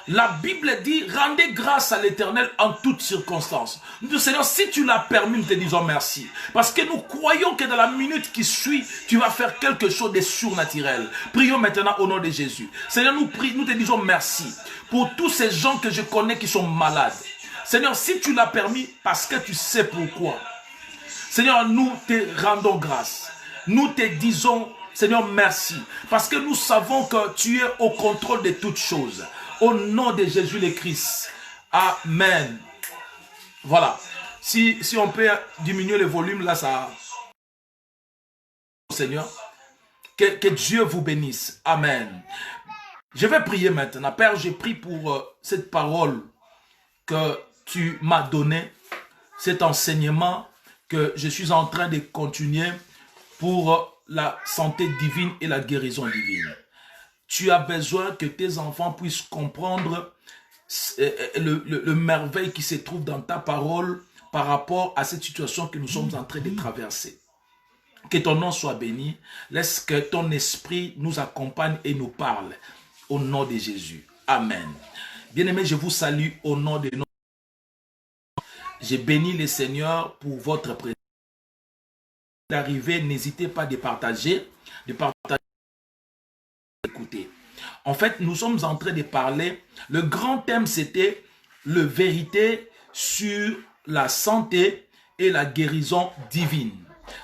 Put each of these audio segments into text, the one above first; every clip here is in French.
La Bible dit, rendez grâce à l'Éternel en toutes circonstances. Nous, Seigneur, si tu l'as permis, nous te disons merci. Parce que nous croyons que dans la minute qui suit, tu vas faire quelque chose de surnaturel. Prions maintenant au nom de Jésus. Seigneur, nous te disons merci pour tous ces gens que je connais qui sont malades. Seigneur, si tu l'as permis, parce que tu sais pourquoi. Seigneur, nous te rendons grâce. Nous te disons, Seigneur, merci. Parce que nous savons que tu es au contrôle de toutes choses. Au nom de Jésus le Christ. Amen. Voilà. Si on peut diminuer le volume, là, ça... Seigneur, que Dieu vous bénisse. Amen. Je vais prier maintenant. Père, je prie pour cette parole que tu m'as donnée, cet enseignement que je suis en train de continuer pour la santé divine et la guérison divine. Tu as besoin que tes enfants puissent comprendre le merveille qui se trouve dans ta parole par rapport à cette situation que nous sommes en train de traverser. Que ton nom soit béni. Laisse que ton esprit nous accompagne et nous parle. Au nom de Jésus. Amen. Bien-aimés, je vous salue au nom de nos... Je bénis le Seigneur pour votre présence. D'arriver, n'hésitez pas de partager, écouter. En fait, nous sommes en train de parler, le grand thème c'était la vérité sur la santé et la guérison divine.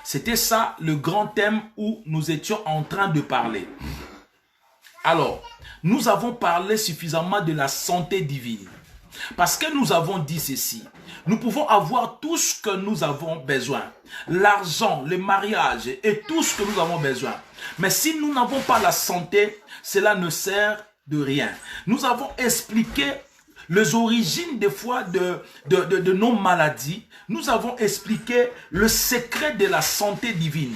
C'était ça le grand thème où nous étions en train de parler. Alors, nous avons parlé suffisamment de la santé divine. Parce que nous avons dit ceci, nous pouvons avoir tout ce que nous avons besoin. L'argent, le mariage et tout ce que nous avons besoin. Mais si nous n'avons pas la santé, cela ne sert de rien. Nous avons expliqué les origines des fois de nos maladies. Nous avons expliqué le secret de la santé divine.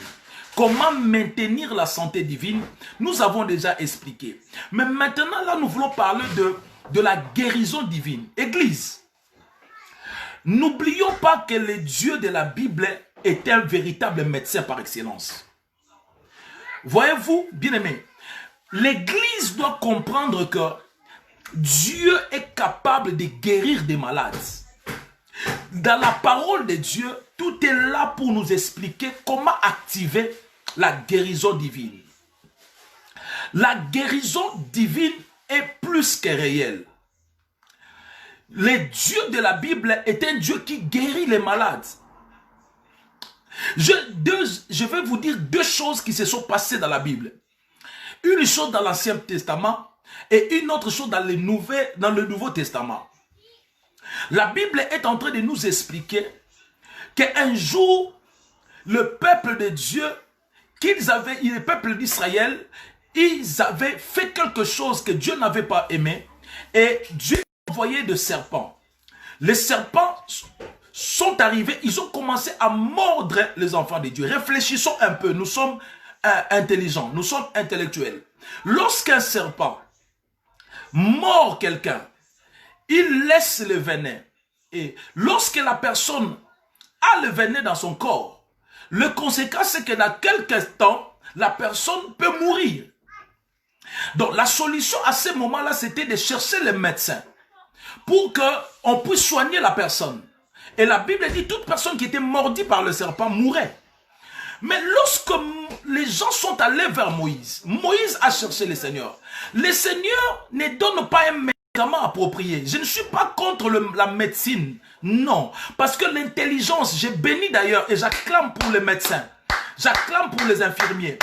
Comment maintenir la santé divine, nous avons déjà expliqué. Mais maintenant, là, nous voulons parler de la guérison divine. Église, n'oublions pas que le Dieu de la Bible est un véritable médecin par excellence. Voyez-vous, bien-aimés, l'Église doit comprendre que Dieu est capable de guérir des malades. Dans la parole de Dieu, tout est là pour nous expliquer comment activer la guérison divine. La guérison divine est plus que réelle. Le Dieu de la Bible est un Dieu qui guérit les malades. Je vais vous dire deux choses qui se sont passées dans la Bible. Une chose dans l'Ancien Testament et une autre chose dans le Nouveau Testament. La Bible est en train de nous expliquer qu'un jour, le peuple de Dieu, le peuple d'Israël, ils avaient fait quelque chose que Dieu n'avait pas aimé et Dieu a envoyé des serpents. Les serpents sont arrivés, ils ont commencé à mordre les enfants de Dieu. Réfléchissons un peu, nous sommes intelligents, nous sommes intellectuels. Lorsqu'un serpent mord quelqu'un, il laisse le venin. Et lorsque la personne a le venin dans son corps, le conséquent c'est que dans quelques temps, la personne peut mourir. Donc la solution à ce moment-là, c'était de chercher le médecin pour qu'on puisse soigner la personne. Et la Bible dit toute personne qui était mordue par le serpent mourait. Mais lorsque les gens sont allés vers Moïse, Moïse a cherché le Seigneur. Le Seigneur ne donne pas un médicament approprié. Je ne suis pas contre la médecine, non. Parce que l'intelligence, j'ai béni d'ailleurs et j'acclame pour les médecins. J'acclame pour les infirmiers.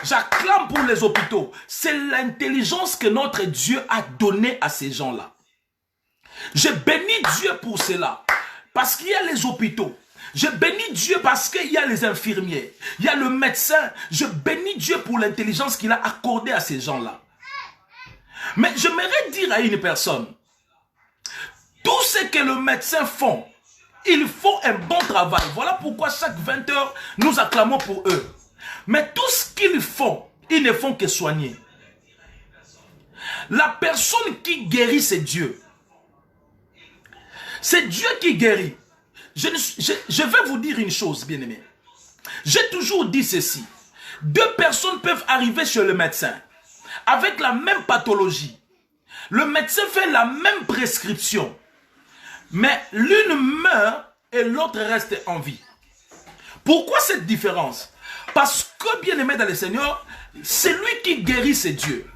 J'acclame pour les hôpitaux. C'est l'intelligence que notre Dieu a donnée à ces gens-là. Je bénis Dieu pour cela. Parce qu'il y a les hôpitaux. Je bénis Dieu parce qu'il y a les infirmiers. Il y a le médecin. Je bénis Dieu pour l'intelligence qu'il a accordée à ces gens-là. Mais j'aimerais dire à une personne, tout ce que le médecin font, ils font un bon travail. Voilà pourquoi chaque 20 heures, nous acclamons pour eux. Mais tout ce qu'ils font, ils ne font que soigner. La personne qui guérit, c'est Dieu. C'est Dieu qui guérit. Je vais vous dire une chose, bien-aimés. J'ai toujours dit ceci. Deux personnes peuvent arriver chez le médecin avec la même pathologie. Le médecin fait la même prescription. Mais l'une meurt et l'autre reste en vie. Pourquoi cette différence? Parce que, bien aimé dans le Seigneur, c'est lui qui guérit, c'est Dieu.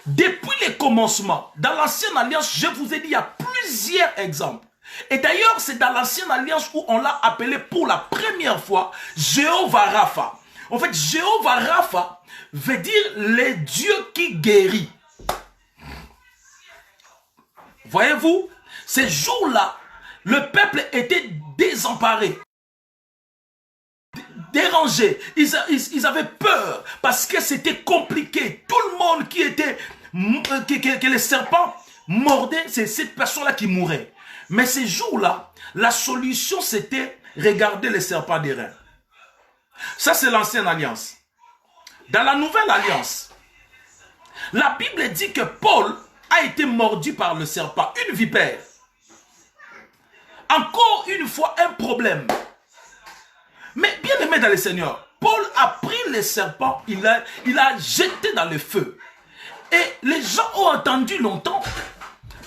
Depuis les commencements, dans l'ancienne alliance, je vous ai dit, il y a plusieurs exemples. Et d'ailleurs, c'est dans l'ancienne alliance où on l'a appelé pour la première fois Jéhovah Rapha. En fait, Jéhovah Rapha veut dire les dieux qui guérit. Voyez-vous, ces jours-là, le peuple était désemparé, dérangé. Ils avaient peur parce que c'était compliqué. Tout le monde qui était, que les serpents mordaient, c'est cette personne-là qui mourait. Mais ces jours-là, la solution c'était regarder les serpents des reins. Ça c'est l'ancienne alliance. Dans la nouvelle alliance, la Bible dit que Paul a été mordu par le serpent, une vipère. Encore une fois, un problème. Mais bien aimé dans le Seigneur, Paul a pris le serpent, il a jeté dans le feu. Et les gens ont entendu longtemps,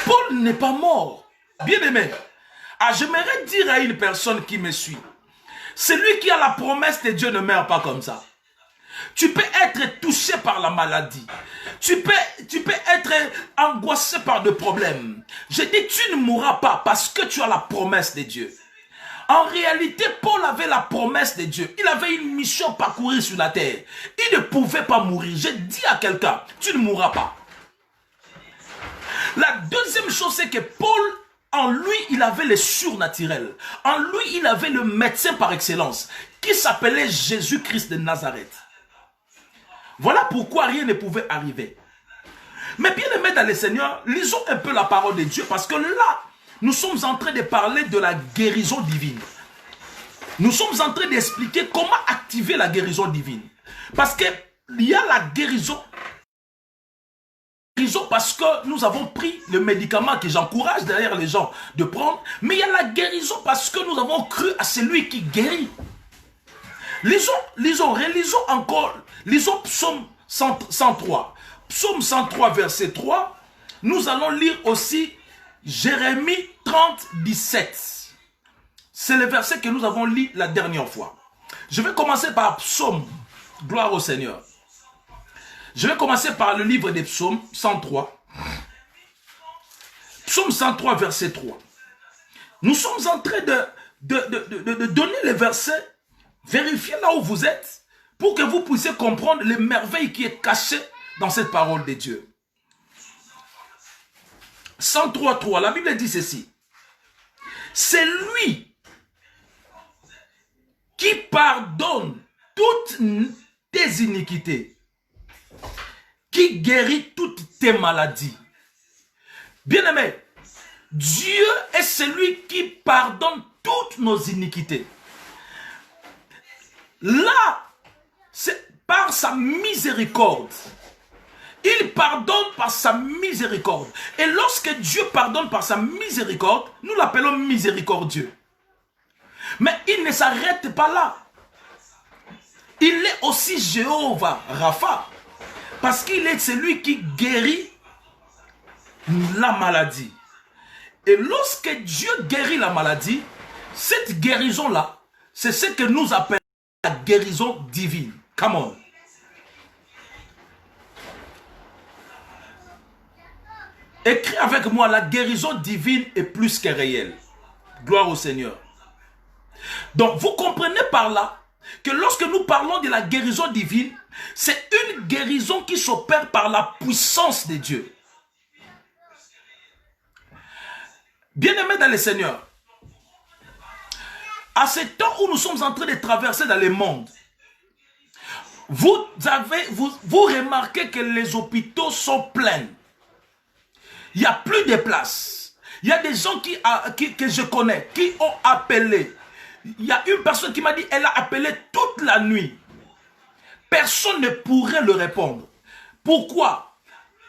Paul n'est pas mort. Bien aimé, j'aimerais dire à une personne qui me suit, celui qui a la promesse de Dieu ne meurt pas comme ça. Tu peux être touché par la maladie. Tu peux être angoissé par des problèmes. Je dis, tu ne mourras pas parce que tu as la promesse de Dieu. En réalité, Paul avait la promesse de Dieu. Il avait une mission parcourir sur la terre. Il ne pouvait pas mourir. Je dis à quelqu'un, tu ne mourras pas. La deuxième chose, c'est que Paul, en lui, il avait le surnaturel. En lui, il avait le médecin par excellence, qui s'appelait Jésus-Christ de Nazareth. Voilà pourquoi rien ne pouvait arriver. Mais bien aimé dans le Seigneur, lisons un peu la parole de Dieu, parce que là, nous sommes en train de parler de la guérison divine. Nous sommes en train d'expliquer comment activer la guérison divine. Parce qu'il y a la guérison parce que nous avons pris le médicament que j'encourage derrière les gens de prendre. Mais il y a la guérison parce que nous avons cru à celui qui guérit. Relisons encore. Lisons Psaume 103. Psaume 103, verset 3. Nous allons lire aussi Jérémie 30, 17. C'est le verset que nous avons lu la dernière fois. Je vais commencer par Psaume. Gloire au Seigneur. Je vais commencer par le livre des Psaumes 103. Psaume 103, verset 3. Nous sommes en train de donner les versets. Vérifiez là où vous êtes pour que vous puissiez comprendre les merveilles qui est cachées dans cette parole de Dieu. 103, 3. La Bible dit ceci. C'est lui qui pardonne toutes tes iniquités, qui guérit toutes tes maladies. Bien-aimé, Dieu est celui qui pardonne toutes nos iniquités. Là, c'est par sa miséricorde. Il pardonne par sa miséricorde. Et lorsque Dieu pardonne par sa miséricorde, nous l'appelons miséricordieux. Mais il ne s'arrête pas là. Il est aussi Jéhovah Rapha. Parce qu'il est celui qui guérit la maladie. Et lorsque Dieu guérit la maladie, cette guérison-là, c'est ce que nous appelons la guérison divine. Come on. Écris avec moi, la guérison divine est plus que réelle. Gloire au Seigneur. Donc, vous comprenez par là que lorsque nous parlons de la guérison divine, c'est une guérison qui s'opère par la puissance de Dieu. Bien-aimés dans le Seigneur, à ce temps où nous sommes en train de traverser dans le monde, vous remarquez que les hôpitaux sont pleins. Il n'y a plus de place. Il y a des gens que je connais qui ont appelé. Il y a une personne qui m'a dit, elle a appelé toute la nuit. Personne ne pourrait le répondre. Pourquoi?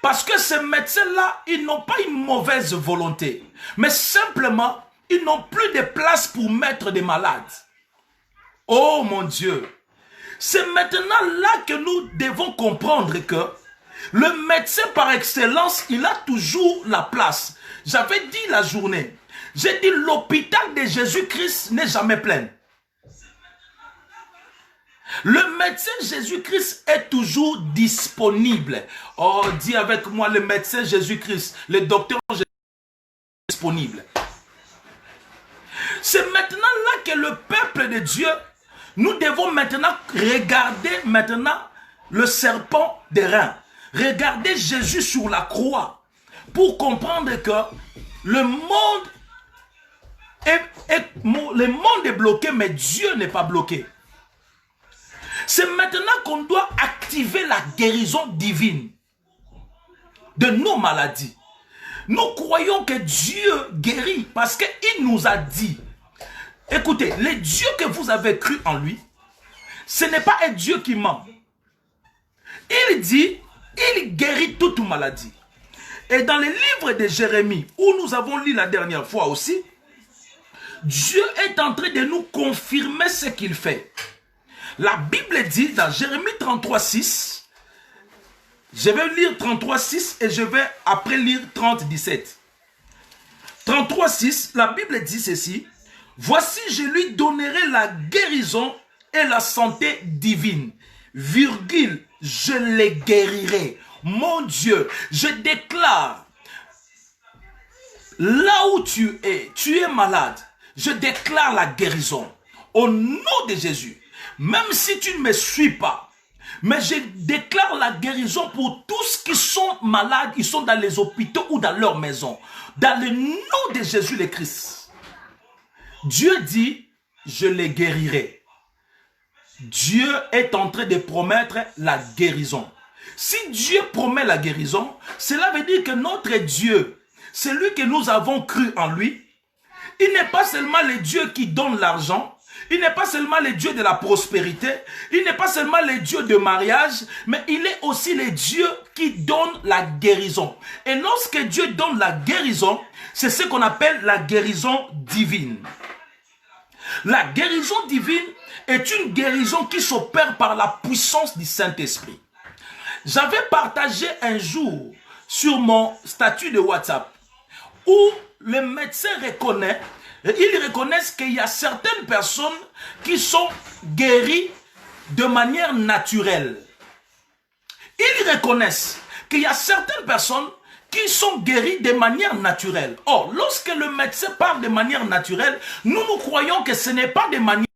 Parce que ces médecins-là, ils n'ont pas une mauvaise volonté. Mais simplement, ils n'ont plus de place pour mettre des malades. Oh mon Dieu! C'est maintenant là que nous devons comprendre que Le médecin par excellence, il a toujours la place. J'avais dit la journée, j'ai dit l'hôpital de Jésus-Christ n'est jamais plein. Le médecin Jésus-Christ est toujours disponible. Oh, dis avec moi, le médecin Jésus-Christ, le docteur Jésus-Christ est disponible. C'est maintenant là que le peuple de Dieu, nous devons maintenant regarder le serpent des reins. Regardez Jésus sur la croix pour comprendre que le monde est bloqué, mais Dieu n'est pas bloqué. C'est maintenant qu'on doit activer la guérison divine de nos maladies. Nous croyons que Dieu guérit parce qu'il nous a dit, écoutez, le Dieu que vous avez cru en lui, ce n'est pas un Dieu qui ment. Il dit, il guérit toute maladie. Et dans le livre de Jérémie, où nous avons lu la dernière fois aussi, Dieu est en train de nous confirmer ce qu'il fait. La Bible dit dans Jérémie 33,6, je vais lire 33,6 et je vais après lire 30,17. 33,6, la Bible dit ceci, « Voici, je lui donnerai la guérison et la santé divine, virgule, je les guérirai. Mon Dieu, je déclare, là où tu es malade, je déclare la guérison au nom de Jésus. Même si tu ne me suis pas, mais je déclare la guérison pour tous qui sont malades, ils sont dans les hôpitaux ou dans leur maison. Dans le nom de Jésus le Christ. Dieu dit, je les guérirai. Dieu est en train de promettre la guérison. Si Dieu promet la guérison, cela veut dire que notre Dieu, celui que nous avons cru en lui, il n'est pas seulement le Dieu qui donne l'argent, il n'est pas seulement le Dieu de la prospérité, il n'est pas seulement le Dieu de mariage, mais il est aussi le Dieu qui donne la guérison. Et lorsque Dieu donne la guérison, c'est ce qu'on appelle la guérison divine. La guérison divine est une guérison qui s'opère par la puissance du Saint-Esprit. J'avais partagé un jour sur mon statut de WhatsApp où le médecin reconnaît, ils reconnaissent qu'il y a certaines personnes qui sont guéries de manière naturelle. Ils reconnaissent qu'il y a certaines personnes qui sont guéries de manière naturelle. Or, lorsque le médecin parle de manière naturelle, nous croyons que ce n'est pas de manière.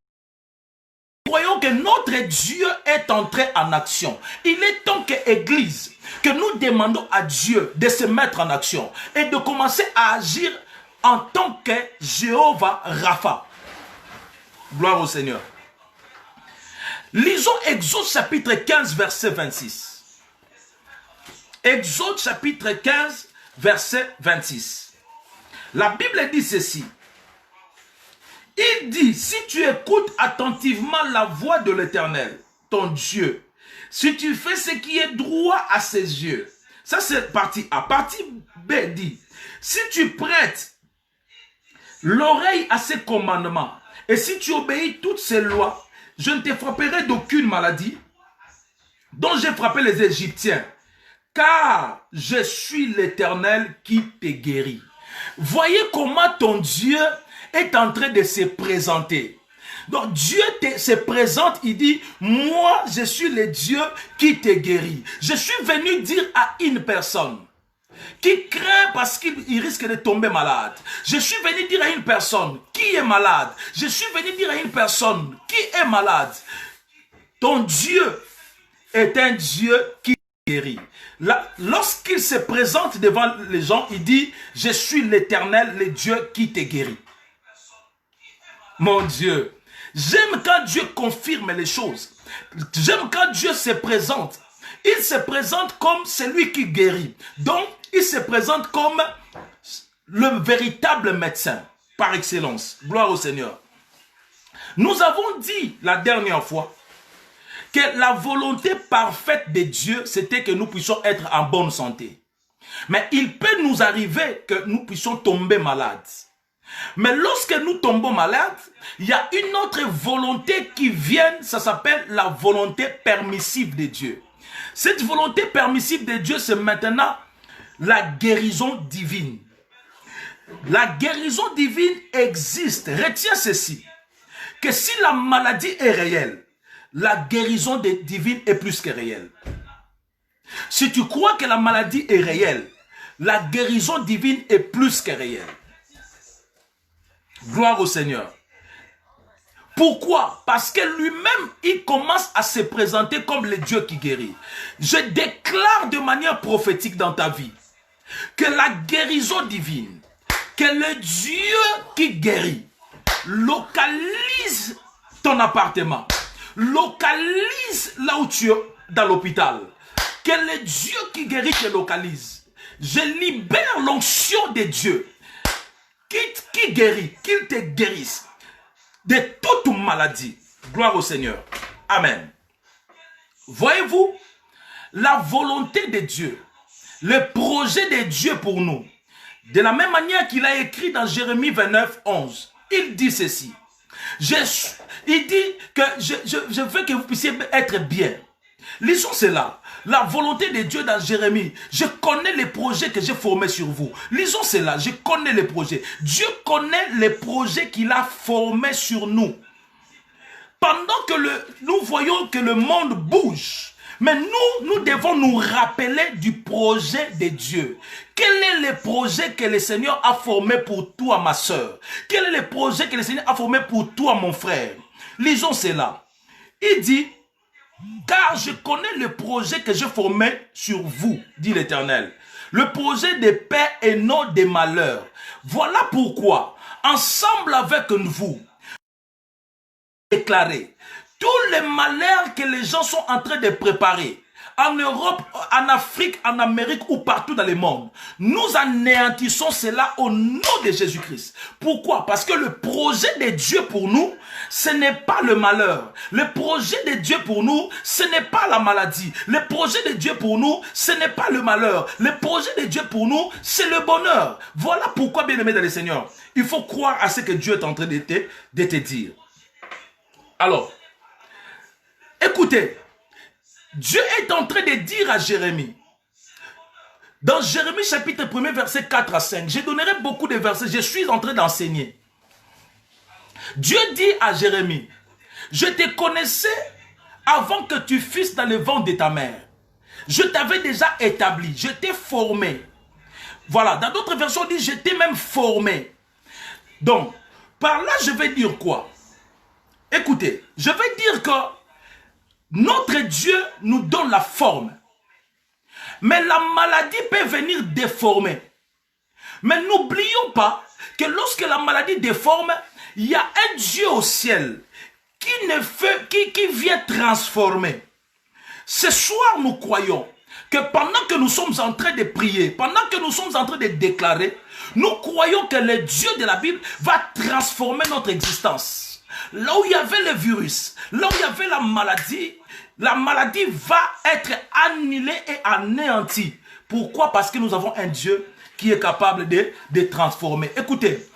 Nous croyons que notre Dieu est entré en action. Il est temps qu'Église, que nous demandons à Dieu de se mettre en action et de commencer à agir en tant que Jéhovah Rapha. Gloire au Seigneur. Lisons Exode chapitre 15, verset 26. Exode chapitre 15, verset 26. La Bible dit ceci. Il dit, si tu écoutes attentivement la voix de l'Éternel, ton Dieu, si tu fais ce qui est droit à ses yeux. Ça c'est partie A. Partie B dit, si tu prêtes l'oreille à ses commandements, et si tu obéis toutes ses lois, je ne te frapperai d'aucune maladie dont j'ai frappé les Égyptiens, car je suis l'Éternel qui te guérit. Voyez comment ton Dieu est en train de se présenter. Donc Dieu se présente, il dit, moi je suis le Dieu qui te guérit. Je suis venu dire à une personne qui craint parce qu'il risque de tomber malade. Je suis venu dire à une personne qui est malade. Je suis venu dire à une personne qui est malade. Ton Dieu est un Dieu qui guérit. Lorsqu'il se présente devant les gens, il dit, je suis l'Éternel, le Dieu qui te guérit. Mon Dieu, j'aime quand Dieu confirme les choses. J'aime quand Dieu se présente. Il se présente comme celui qui guérit. Donc, il se présente comme le véritable médecin, par excellence. Gloire au Seigneur. Nous avons dit la dernière fois que la volonté parfaite de Dieu, c'était que nous puissions être en bonne santé. Mais il peut nous arriver que nous puissions tomber malades. Mais lorsque nous tombons malades, il y a une autre volonté qui vient, ça s'appelle la volonté permissive de Dieu. Cette volonté permissive de Dieu, c'est maintenant la guérison divine. La guérison divine existe. Retiens ceci, que si la maladie est réelle, la guérison divine est plus que réelle. Si tu crois que la maladie est réelle, la guérison divine est plus que réelle. Gloire au Seigneur. Pourquoi? Parce que lui-même, il commence à se présenter comme le Dieu qui guérit. Je déclare de manière prophétique dans ta vie que la guérison divine, que le Dieu qui guérit, localise ton appartement, localise là où tu es dans l'hôpital, que le Dieu qui guérit te localise. Je libère l'onction de Dieu qui guérit, qu'il te guérisse de toute maladie. Gloire au Seigneur. Amen. Voyez-vous, la volonté de Dieu, le projet de Dieu pour nous, de la même manière qu'il a écrit dans Jérémie 29, 11, il dit ceci. Il dit que je veux que vous puissiez être bien. Lisons cela. La volonté de Dieu dans Jérémie. Je connais les projets que j'ai formés sur vous. Lisons cela. Je connais les projets. Dieu connaît les projets qu'il a formés sur nous. Pendant que nous voyons que le monde bouge, mais nous devons nous rappeler du projet de Dieu. Quel est le projet que le Seigneur a formé pour toi, ma soeur? Quel est le projet que le Seigneur a formé pour toi, mon frère? Lisons cela. Il dit, car je connais le projet que j'ai formé sur vous, dit l'Éternel. Le projet de paix et non de malheur. Voilà pourquoi, ensemble avec vous, déclarer tous les malheurs que les gens sont en train de préparer, en Europe, en Afrique, en Amérique ou partout dans le monde. Nous anéantissons cela au nom de Jésus-Christ. Pourquoi? Parce que le projet de Dieu pour nous, ce n'est pas le malheur. Le projet de Dieu pour nous, ce n'est pas la maladie. Le projet de Dieu pour nous, ce n'est pas le malheur. Le projet de Dieu pour nous, c'est le bonheur. Voilà pourquoi, bien-aimé dans le Seigneur, il faut croire à ce que Dieu est en train de te dire. Alors, écoutez, Dieu est en train de dire à Jérémie, dans Jérémie chapitre 1, verset 4 à 5, je donnerai beaucoup de versets, je suis en train d'enseigner. Dieu dit à Jérémie, je te connaissais avant que tu fusses dans le ventre de ta mère. Je t'avais déjà établi, je t'ai formé. Voilà, dans d'autres versions, on dit, je t'ai même formé. Donc, par là, je vais dire quoi? Écoutez, je vais dire que notre Dieu nous donne la forme. Mais la maladie peut venir déformer. Mais n'oublions pas que lorsque la maladie déforme, il y a un Dieu au ciel qui vient transformer. Ce soir, nous croyons que pendant que nous sommes en train de prier, pendant que nous sommes en train de déclarer, nous croyons que le Dieu de la Bible va transformer notre existence. Là où il y avait le virus, là où il y avait la maladie va être annulée et anéantie. Pourquoi? Parce que nous avons un Dieu qui est capable de transformer. Écoutez,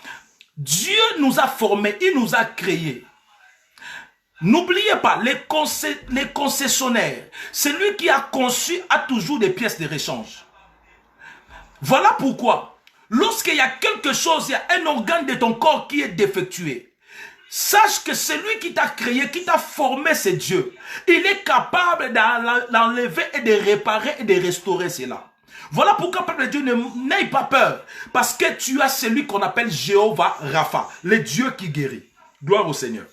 Dieu nous a formés, il nous a créés. N'oubliez pas, les concessionnaires, celui qui a conçu a toujours des pièces de rechange. Voilà pourquoi, lorsqu'il y a quelque chose, il y a un organe de ton corps qui est défectué, sache que celui qui t'a créé, qui t'a formé, c'est Dieu. Il est capable d'enlever et de réparer et de restaurer cela. Voilà pourquoi, peuple de Dieu, n'aie pas peur. Parce que tu as celui qu'on appelle Jéhovah Rapha, le Dieu qui guérit. Gloire au Seigneur.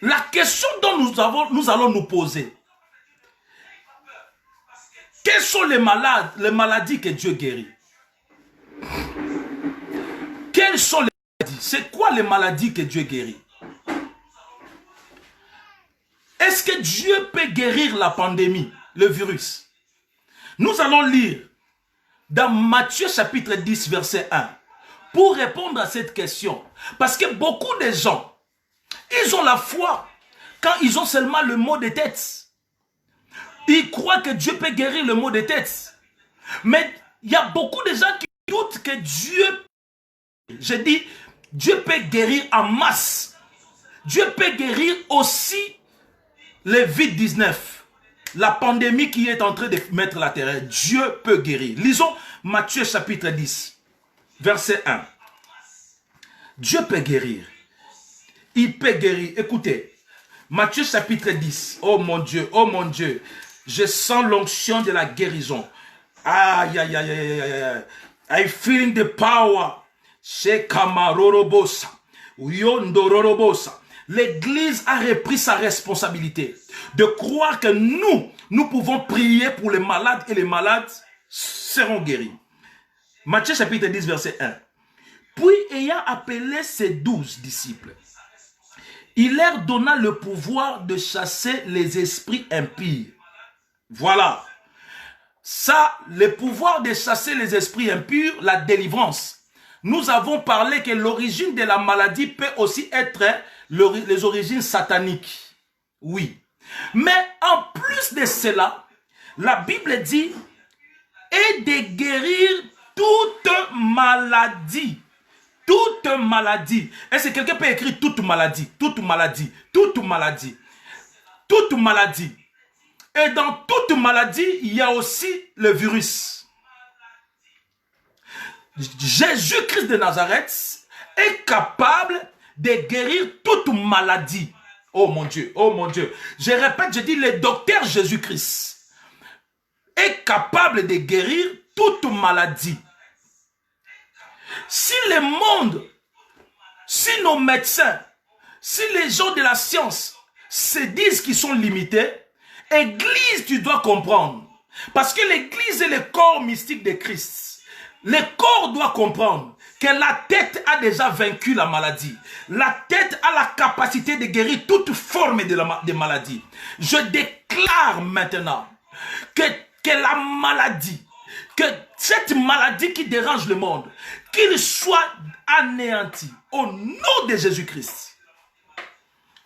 La question dont nous allons nous poser, quelles sont les maladies que Dieu guérit? Quelles sont les maladies? C'est quoi les maladies que Dieu guérit? Est-ce que Dieu peut guérir la pandémie, le virus? Nous allons lire dans Matthieu chapitre 10, verset 1, pour répondre à cette question. Parce que beaucoup de gens, ils ont la foi quand ils ont seulement le mot de tête. Ils croient que Dieu peut guérir le mot de tête. Mais il y a beaucoup de gens qui doutent que Dieu, je dis, Dieu peut guérir en masse. Dieu peut guérir aussi le Covid-19, la pandémie qui est en train de mettre la terre, Dieu peut guérir. Lisons Matthieu chapitre 10, verset 1. Dieu peut guérir. Il peut guérir. Écoutez, Matthieu chapitre 10. Oh mon Dieu, je sens l'onction de la guérison. Aïe, aïe, aïe, aïe, aïe, aïe. I feel the power. Shekamarorobosa. Uyondororobosa. L'Église a repris sa responsabilité de croire que nous pouvons prier pour les malades et les malades seront guéris. Matthieu chapitre 10, verset 1. Puis ayant appelé ses 12 disciples, il leur donna le pouvoir de chasser les esprits impies. Voilà. Ça, le pouvoir de chasser les esprits impurs, la délivrance. Nous avons parlé que l'origine de la maladie peut aussi être les origines sataniques. Oui. Mais en plus de cela, la Bible dit et de guérir toute maladie. Toute maladie. Est-ce que quelqu'un peut écrire toute maladie? Toute maladie. Toute maladie. Toute maladie. Et dans toute maladie, il y a aussi le virus. Jésus-Christ de Nazareth est capable de guérir toute maladie. Oh mon Dieu, oh mon Dieu. Je répète, je dis, le docteur Jésus-Christ est capable de guérir toute maladie. Si le monde, si nos médecins, si les gens de la science se disent qu'ils sont limités, Église, tu dois comprendre. Parce que l'Église est le corps mystique de Christ. Le corps doit comprendre que la tête a déjà vaincu la maladie. La tête a la capacité de guérir toute forme de maladie. Je déclare maintenant que la maladie, que cette maladie qui dérange le monde, qu'il soit anéanti au nom de Jésus-Christ.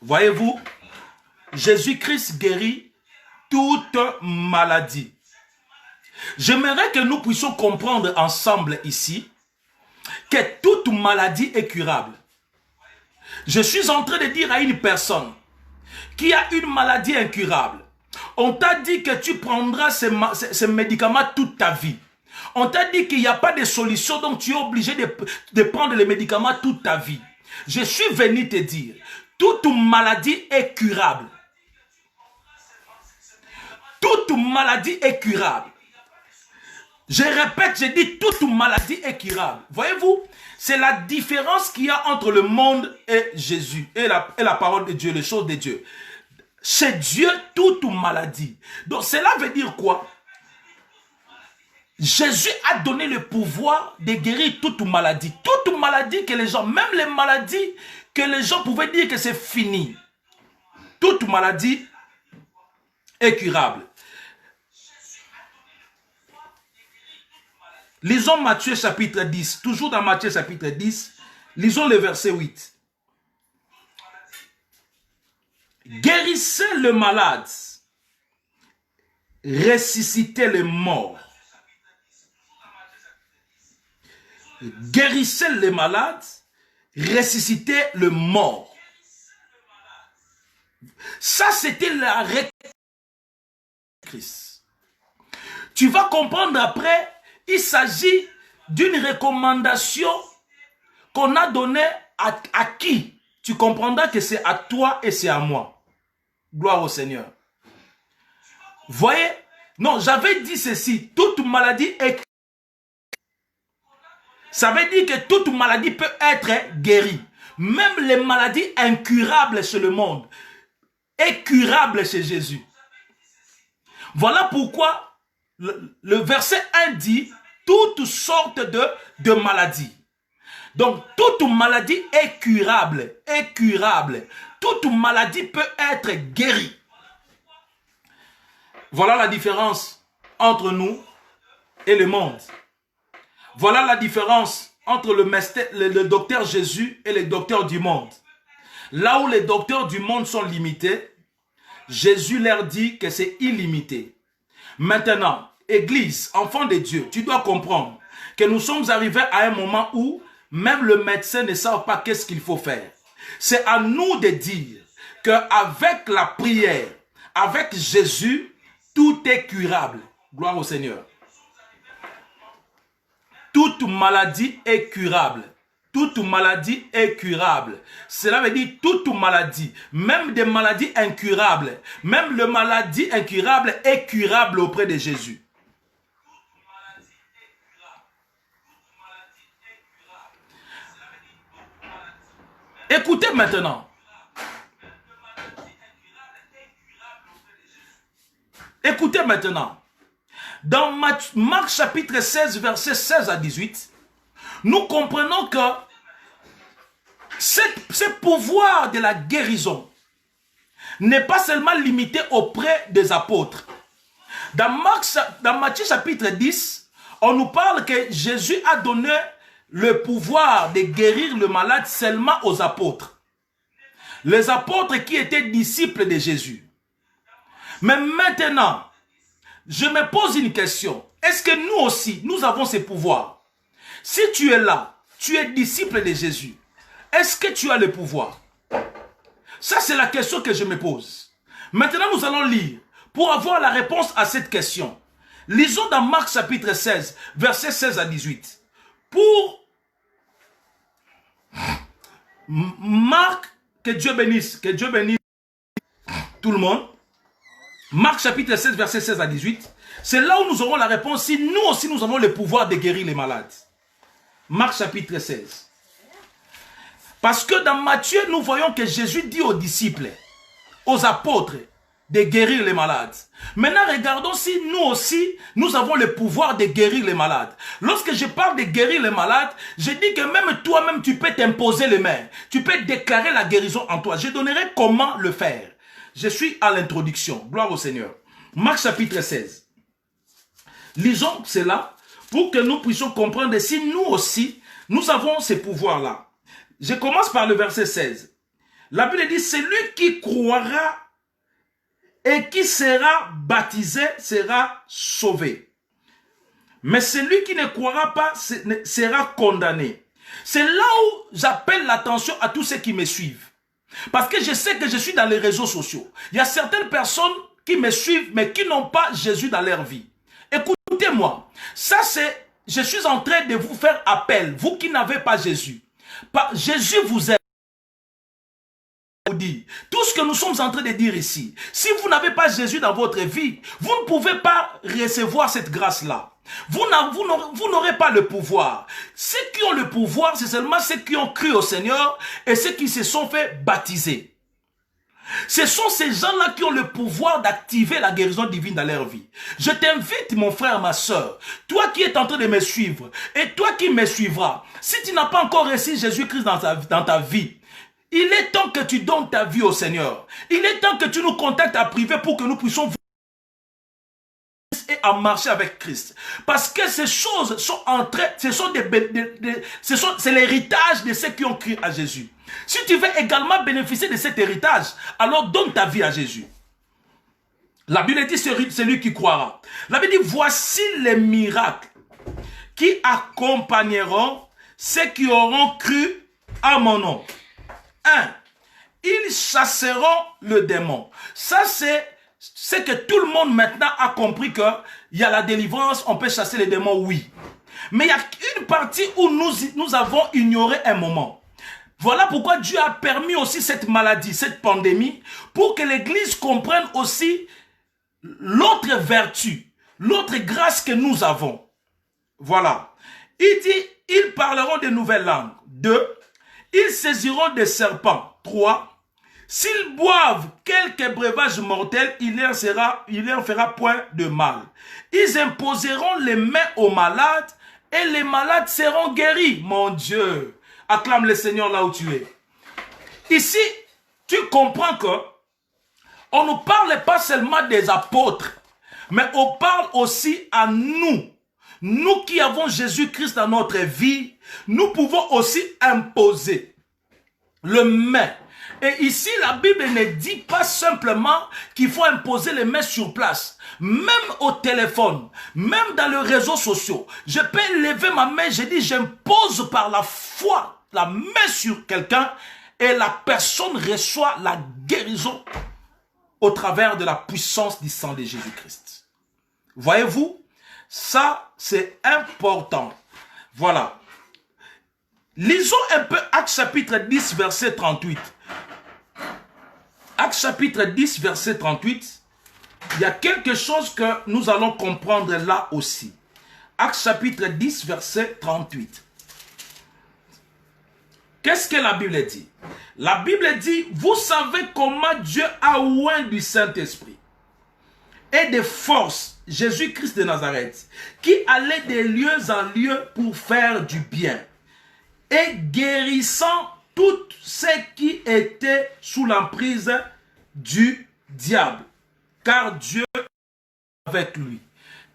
Voyez-vous, Jésus-Christ guérit toute maladie. J'aimerais que nous puissions comprendre ensemble ici que toute maladie est curable. Je suis en train de dire à une personne qui a une maladie incurable, on t'a dit que tu prendras ces médicaments toute ta vie. On t'a dit qu'il n'y a pas de solution, donc tu es obligé de prendre les médicaments toute ta vie. Je suis venu te dire, toute maladie est curable. Toute maladie est curable. Je répète, je dis toute maladie est curable. Voyez-vous, c'est la différence qu'il y a entre le monde et Jésus, et la parole de Dieu, les choses de Dieu. Chez Dieu, toute maladie. Donc cela veut dire quoi? Jésus a donné le pouvoir de guérir toute maladie. Toute maladie que les gens, même les maladies que les gens pouvaient dire que c'est fini. Toute maladie est curable. Lisons Matthieu chapitre 10. Toujours dans Matthieu chapitre 10. Lisons le verset 8. Guérissez le malade. Ressuscitez les morts. Guérissez les malades. Ressuscitez le mort. Ça, c'était la Christ. Tu vas comprendre après. Il s'agit d'une recommandation qu'on a donnée à qui? Tu comprendras que c'est à toi et c'est à moi. Gloire au Seigneur. Voyez? Non, j'avais dit ceci. Toute maladie est... Ça veut dire que toute maladie peut être guérie. Même les maladies incurables chez le monde est curable chez Jésus. Voilà pourquoi le verset 1 dit toutes sortes de maladies. Donc, toute maladie est curable. Est curable. Toute maladie peut être guérie. Voilà la différence entre nous et le monde. Voilà la différence entre le docteur Jésus et les docteurs du monde. Là où les docteurs du monde sont limités, Jésus leur dit que c'est illimité. Maintenant, Église, enfant de Dieu, tu dois comprendre que nous sommes arrivés à un moment où même le médecin ne sait pas qu'est-ce qu'il faut faire. C'est à nous de dire qu'avec la prière, Avec Jésus, tout est curable. Gloire au Seigneur. Toute maladie est curable. Toute maladie est curable. Cela veut dire toute maladie, même des maladies incurables, même le maladie incurable est curable auprès de Jésus. Écoutez maintenant. Écoutez maintenant. Dans Marc chapitre 16, versets 16 à 18, nous comprenons que ce pouvoir de la guérison n'est pas seulement limité auprès des apôtres. Dans Matthieu chapitre 10, on nous parle que Jésus a donné le pouvoir de guérir le malade seulement aux apôtres. Les apôtres qui étaient disciples de Jésus. Mais maintenant, je me pose une question. Est-ce que nous aussi, nous avons ces pouvoirs? Si tu es là, tu es disciple de Jésus, est-ce que tu as le pouvoir? Ça, c'est la question que je me pose. Maintenant, nous allons lire pour avoir la réponse à cette question. Lisons dans Marc chapitre 16, versets 16 à 18. Pour Marc, que Dieu bénisse tout le monde. Marc chapitre 16, verset 16 à 18. C'est là où nous aurons la réponse si nous aussi nous avons le pouvoir de guérir les malades. Marc chapitre 16. Parce que dans Matthieu, nous voyons que Jésus dit aux disciples, aux apôtres, de guérir les malades. Maintenant, regardons si nous aussi, nous avons le pouvoir de guérir les malades. Lorsque je parle de guérir les malades, je dis que même toi-même, tu peux t'imposer les mains. Tu peux déclarer la guérison en toi. Je donnerai comment le faire. Je suis à l'introduction. Gloire au Seigneur. Marc chapitre 16. Lisons cela pour que nous puissions comprendre si nous aussi, nous avons ces pouvoirs-là. Je commence par le verset 16. La Bible dit, celui qui croira et qui sera baptisé sera sauvé. Mais celui qui ne croira pas sera condamné. C'est là où j'appelle l'attention à tous ceux qui me suivent. Parce que je sais que je suis dans les réseaux sociaux. Il y a certaines personnes qui me suivent, mais qui n'ont pas Jésus dans leur vie. Écoutez-moi, ça c'est, je suis en train de vous faire appel, vous qui n'avez pas Jésus. Jésus vous aime. Tout ce que nous sommes en train de dire ici, si vous n'avez pas Jésus dans votre vie, vous ne pouvez pas recevoir cette grâce-là. Vous n'aurez pas le pouvoir. Ceux qui ont le pouvoir, c'est seulement ceux qui ont cru au Seigneur et ceux qui se sont fait baptiser. Ce sont ces gens-là qui ont le pouvoir d'activer la guérison divine dans leur vie. Je t'invite, mon frère, ma soeur, toi qui es en train de me suivre et toi qui me suivras, si tu n'as pas encore reçu Jésus-Christ dans ta vie, il est temps que tu donnes ta vie au Seigneur. Il est temps que tu nous contactes à privé pour que nous puissions et à marcher avec Christ. Parce que ces choses sont entrées, c'est l'héritage de ceux qui ont cru à Jésus. Si tu veux également bénéficier de cet héritage, alors donne ta vie à Jésus. La Bible dit, celui qui croira. La Bible dit, voici les miracles qui accompagneront ceux qui auront cru à mon nom. 1. Ils chasseront le démon. Ça, c'est que tout le monde maintenant a compris qu'il y a la délivrance, on peut chasser les démons, oui. Mais il y a une partie où nous avons ignoré un moment. Voilà pourquoi Dieu a permis aussi cette maladie, cette pandémie, pour que l'Église comprenne aussi l'autre vertu, l'autre grâce que nous avons. Voilà. Il dit, ils parleront de nouvelles langues. 2. Ils saisiront des serpents. 3. S'ils boivent quelques breuvages mortels, il leur fera point de mal. Ils imposeront les mains aux malades et les malades seront guéris. Mon Dieu, acclame le Seigneur là où tu es. Ici, tu comprends que on ne parle pas seulement des apôtres, mais on parle aussi à nous. Nous qui avons Jésus-Christ dans notre vie, nous pouvons aussi imposer le main. Et ici, la Bible ne dit pas simplement qu'il faut imposer les mains sur place. Même au téléphone, même dans les réseaux sociaux, je peux lever ma main, je dis, j'impose par la foi la main sur quelqu'un et la personne reçoit la guérison au travers de la puissance du sang de Jésus-Christ. Voyez-vous, ça c'est important. Voilà. Lisons un peu Actes chapitre 10, verset 38. Actes chapitre 10, verset 38. Il y a quelque chose que nous allons comprendre là aussi. Actes chapitre 10, verset 38. Qu'est-ce que la Bible dit? La Bible dit, vous savez comment Dieu a oint du Saint-Esprit et de force Jésus-Christ de Nazareth, qui allait de lieu en lieu pour faire du bien et guérissant tous ceux qui étaient sous l'emprise du diable, car Dieu est avec lui.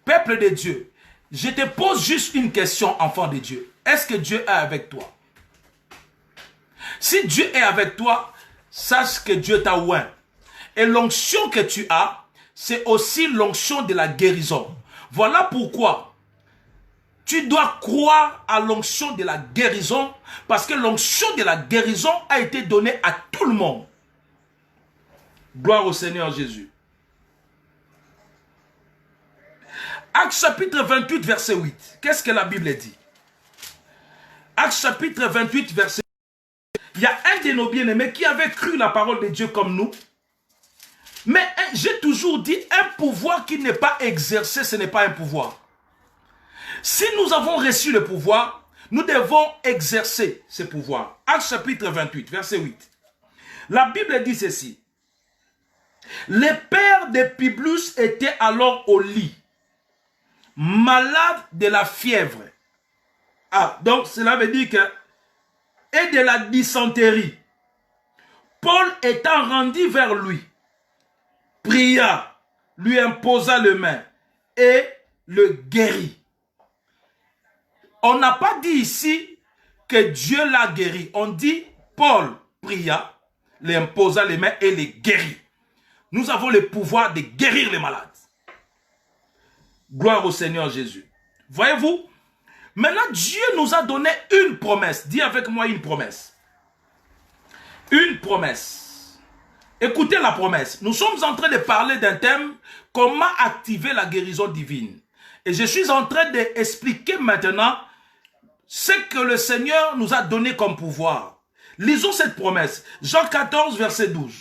Peuple de Dieu, je te pose juste une question, enfant de Dieu. Est-ce que Dieu est avec toi? Si Dieu est avec toi, sache que Dieu t'a oint. Et l'onction que tu as, c'est aussi l'onction de la guérison. Voilà pourquoi tu dois croire à l'onction de la guérison, parce que l'onction de la guérison a été donnée à tout le monde. Gloire au Seigneur Jésus. Actes chapitre 28, verset 8. Qu'est-ce que la Bible dit? Actes chapitre 28, verset 8. Il y a un de nos bien-aimés qui avait cru la parole de Dieu comme nous. Mais j'ai toujours dit, un pouvoir qui n'est pas exercé, ce n'est pas un pouvoir. Si nous avons reçu le pouvoir, nous devons exercer ce pouvoir. Actes chapitre 28, verset 8. La Bible dit ceci. Le père de Publius était alors au lit, malade de la fièvre. Ah, donc cela veut dire que et de la dysenterie. Paul étant rendu vers lui, pria, lui imposa les mains et le guérit. On n'a pas dit ici que Dieu l'a guéri. On dit Paul pria, lui imposa les mains et les guérit. Nous avons le pouvoir de guérir les malades. Gloire au Seigneur Jésus. Voyez-vous? Maintenant, Dieu nous a donné une promesse. Dis avec moi une promesse. Une promesse. Écoutez la promesse. Nous sommes en train de parler d'un thème, comment activer la guérison divine. Et je suis en train d'expliquer maintenant ce que le Seigneur nous a donné comme pouvoir. Lisons cette promesse. Jean 14, verset 12.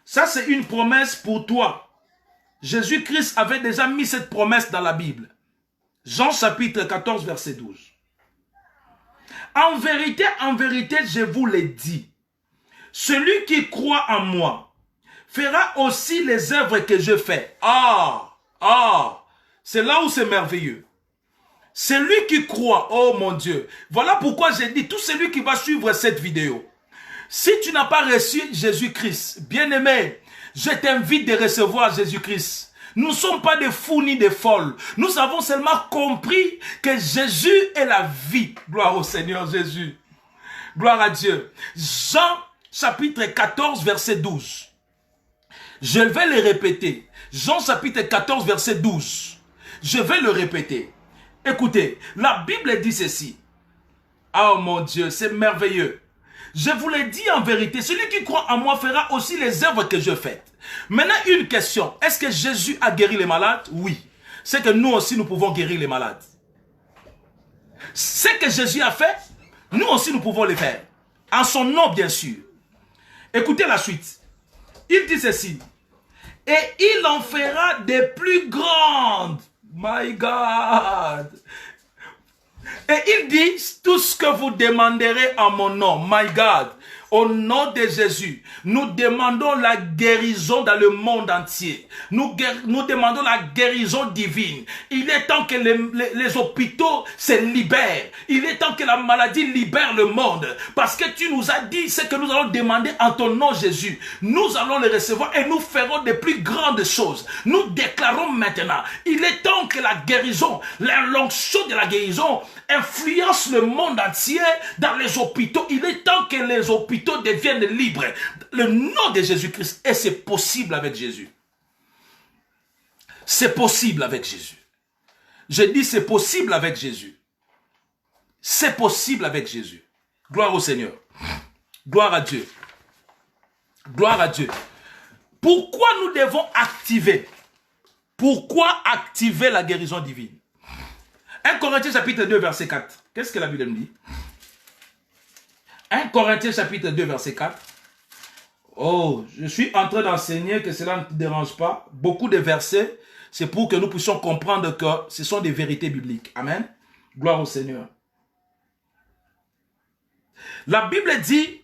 Ça, c'est une promesse pour toi. Jésus-Christ avait déjà mis cette promesse dans la Bible. Jean chapitre 14, verset 12. En vérité, je vous l'ai dit. Celui qui croit en moi fera aussi les œuvres que je fais. C'est là où c'est merveilleux. Celui qui croit, oh mon Dieu. Voilà pourquoi j'ai dit, tout celui qui va suivre cette vidéo. Si tu n'as pas reçu Jésus-Christ, bien-aimé, je t'invite de recevoir Jésus-Christ. Nous ne sommes pas des fous ni des folles. Nous avons seulement compris que Jésus est la vie. Gloire au Seigneur Jésus. Gloire à Dieu. Jean chapitre 14 verset 12. Je vais le répéter. Jean chapitre 14 verset 12. Je vais le répéter. Écoutez, la Bible dit ceci. Oh mon Dieu, c'est merveilleux. Je vous l'ai dit en vérité, celui qui croit en moi fera aussi les œuvres que je fais. Maintenant, une question. Est-ce que Jésus a guéri les malades? Oui. C'est que nous aussi, nous pouvons guérir les malades. Ce que Jésus a fait, nous aussi, nous pouvons le faire. En son nom, bien sûr. Écoutez la suite. Il dit ceci. Et il en fera des plus grandes. My God. Et il dit, tout ce que vous demanderez en mon nom, my God, au nom de Jésus, nous demandons la guérison dans le monde entier. Nous demandons la guérison divine. Il est temps que les hôpitaux se libèrent. Il est temps que la maladie libère le monde. Parce que tu nous as dit ce que nous allons demander en ton nom, Jésus. Nous allons le recevoir et nous ferons de plus grandes choses. Nous déclarons maintenant, il est temps que la guérison, l'onction de la guérison influence le monde entier dans les hôpitaux. Il est temps que les hôpitaux deviennent libres. Le nom de Jésus-Christ. Et c'est possible avec Jésus. C'est possible avec Jésus. Je dis c'est possible avec Jésus. C'est possible avec Jésus. Gloire au Seigneur. Gloire à Dieu. Gloire à Dieu. Pourquoi nous devons activer? Pourquoi activer la guérison divine? 1 Corinthiens chapitre 2 verset 4. Qu'est-ce que la Bible me dit? 1 Corinthiens chapitre 2 verset 4. Oh, je suis en train d'enseigner que cela ne te dérange pas. Beaucoup de versets, c'est pour que nous puissions comprendre que ce sont des vérités bibliques. Amen. Gloire au Seigneur. La Bible dit,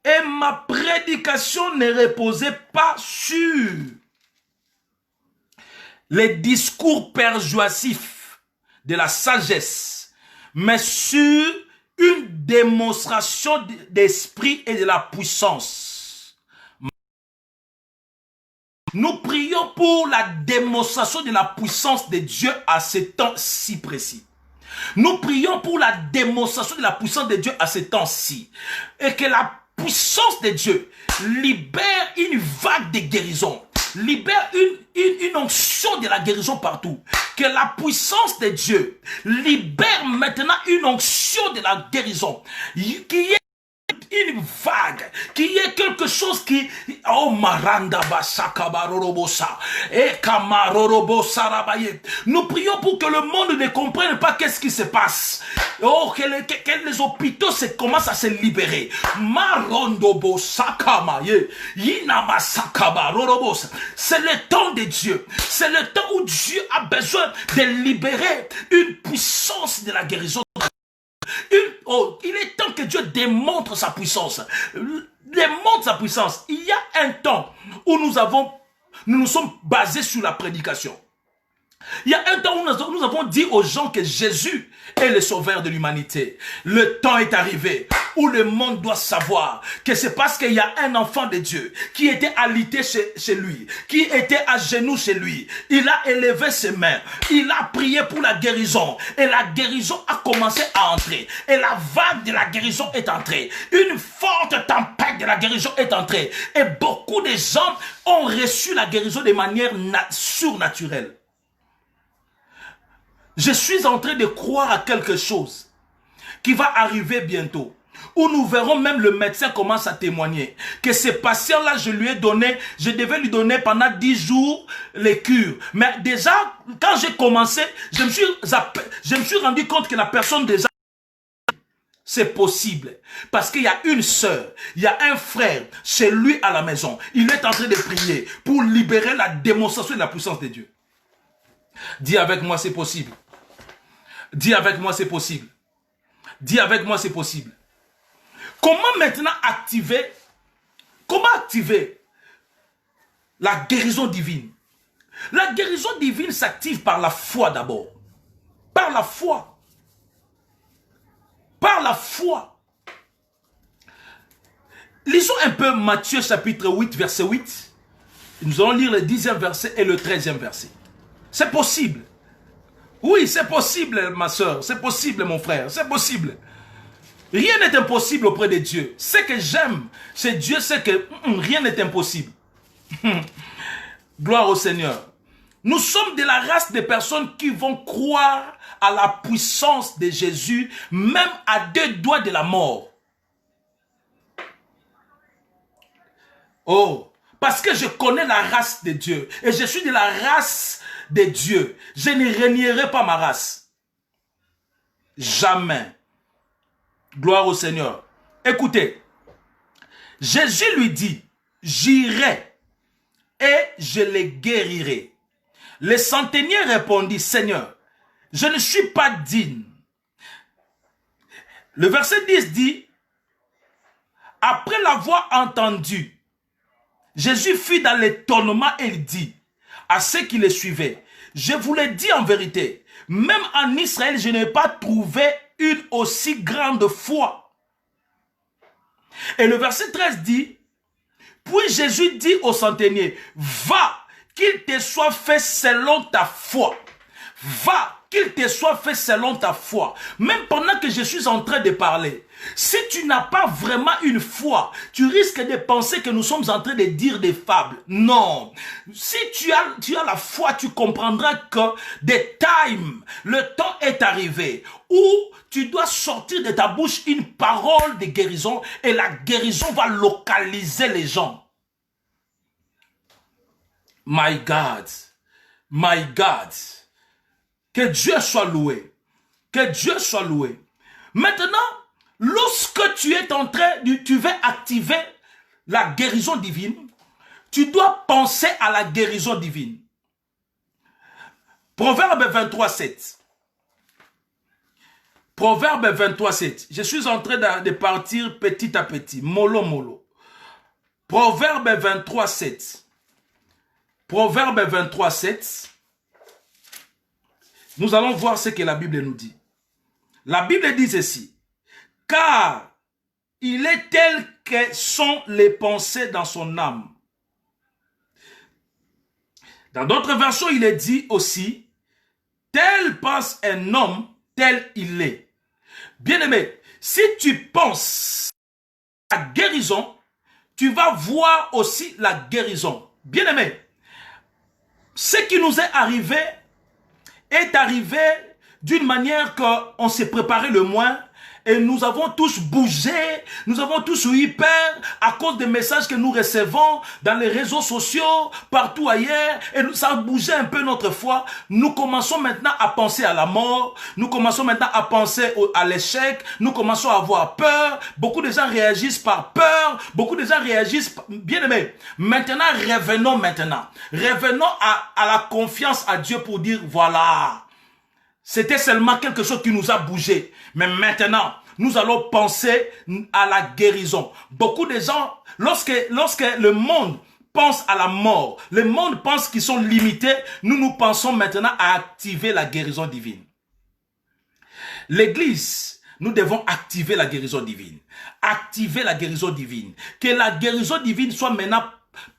et ma prédication ne reposait pas sur les discours persuasifs de la sagesse, mais sur une démonstration d'esprit et de la puissance. Nous prions pour la démonstration de la puissance de Dieu à ce temps si précis. Nous prions pour la démonstration de la puissance de Dieu à ce temps-ci. Et que la puissance de Dieu libère une vague de guérison. Libère une onction de la guérison partout. Que la puissance de Dieu libère maintenant une onction de la guérison. Qui est une vague, qui est quelque chose qui... Oh, Maranda Basakabarorobosa. Et Kamarorobosa Rabaye. Nous prions pour que le monde ne comprenne pas qu'est-ce qui se passe. Oh, que les hôpitaux commencent à se libérer. Marondobo Sakamaye. Yinamasakabarorobosa. C'est le temps de Dieu. C'est le temps où Dieu a besoin de libérer une puissance de la guérison. Il est temps que Dieu démontre sa puissance. Démontre sa puissance. Il y a un temps où nous nous sommes basés sur la prédication. Il y a un temps où nous avons dit aux gens que Jésus est le sauveur de l'humanité. Le temps est arrivé où le monde doit savoir que c'est parce qu'il y a un enfant de Dieu qui était alité chez lui, qui était à genoux chez lui. Il a élevé ses mains, il a prié pour la guérison et la guérison a commencé à entrer. Et la vague de la guérison est entrée. Une forte tempête de la guérison est entrée. Et beaucoup de gens ont reçu la guérison de manière surnaturelle. Je suis en train de croire à quelque chose qui va arriver bientôt, où nous verrons même le médecin commence à témoigner que ce patient-là, je devais lui donner pendant 10 jours les cures. Mais déjà, quand j'ai commencé, je me suis rendu compte que la personne déjà, c'est possible. Parce qu'il y a une sœur, il y a un frère chez lui à la maison. Il est en train de prier pour libérer la démonstration de la puissance de Dieu. Dis avec moi, c'est possible. Dis avec moi, c'est possible. Dis avec moi, c'est possible. Comment maintenant activer la guérison divine? La guérison divine s'active par la foi d'abord. Par la foi. Par la foi. Lisons un peu Matthieu chapitre 8, verset 8. Nous allons lire le 10e verset et le 13e verset. C'est possible. Oui, c'est possible, ma soeur. C'est possible, mon frère. C'est possible. Rien n'est impossible auprès de Dieu. Ce que j'aime, c'est Dieu, c'est que rien n'est impossible. Gloire au Seigneur. Nous sommes de la race des personnes qui vont croire à la puissance de Jésus, même à 2 doigts de la mort. Oh, parce que je connais la race de Dieu et je suis de la race de Dieu. Je ne renierai pas ma race. Jamais. Gloire au Seigneur. Écoutez, Jésus lui dit, j'irai et je les guérirai. Le centenier répondit, Seigneur, je ne suis pas digne. Le verset 10 dit, après l'avoir entendu, Jésus fut dans l'étonnement et il dit à ceux qui le suivaient, je vous l'ai dit en vérité, même en Israël, je n'ai pas trouvé une aussi grande foi. Et le verset 13 dit, puis Jésus dit au centenier, va, qu'il te soit fait selon ta foi. Va, qu'il te soit fait selon ta foi. Même pendant que je suis en train de parler, si tu n'as pas vraiment une foi, tu risques de penser que nous sommes en train de dire des fables. Non. Si tu as la foi, tu comprendras que le temps est arrivé où tu dois sortir de ta bouche une parole de guérison et la guérison va localiser les gens. My God. My God. Que Dieu soit loué. Que Dieu soit loué. Maintenant, lorsque tu es en train, tu veux activer la guérison divine, tu dois penser à la guérison divine. Proverbe 23, 7. Proverbe 23, 7. Je suis en train de partir petit à petit. Mollo, mollo. Proverbe 23, 7. Proverbe 23, 7. Nous allons voir ce que la Bible nous dit. La Bible dit ceci. Car il est tel que sont les pensées dans son âme. Dans d'autres versions, il est dit aussi, tel pense un homme, tel il est. Bien-aimé, si tu penses à la guérison, tu vas voir aussi la guérison. Bien-aimé, ce qui nous est arrivé d'une manière qu'on s'est préparé le moins et nous avons tous bougé, nous avons tous eu peur à cause des messages que nous recevons dans les réseaux sociaux, partout ailleurs, et ça a bougé un peu notre foi. Nous commençons maintenant à penser à la mort, nous commençons maintenant à penser à l'échec, nous commençons à avoir peur, beaucoup de gens réagissent par peur, beaucoup de gens réagissent, bien aimé, maintenant revenons à la confiance à Dieu pour dire voilà, c'était seulement quelque chose qui nous a bougé. Mais maintenant, nous allons penser à la guérison. Beaucoup de gens, lorsque le monde pense à la mort, le monde pense qu'ils sont limités, nous pensons maintenant à activer la guérison divine. L'Église, nous devons activer la guérison divine. Activer la guérison divine. Que la guérison divine soit maintenant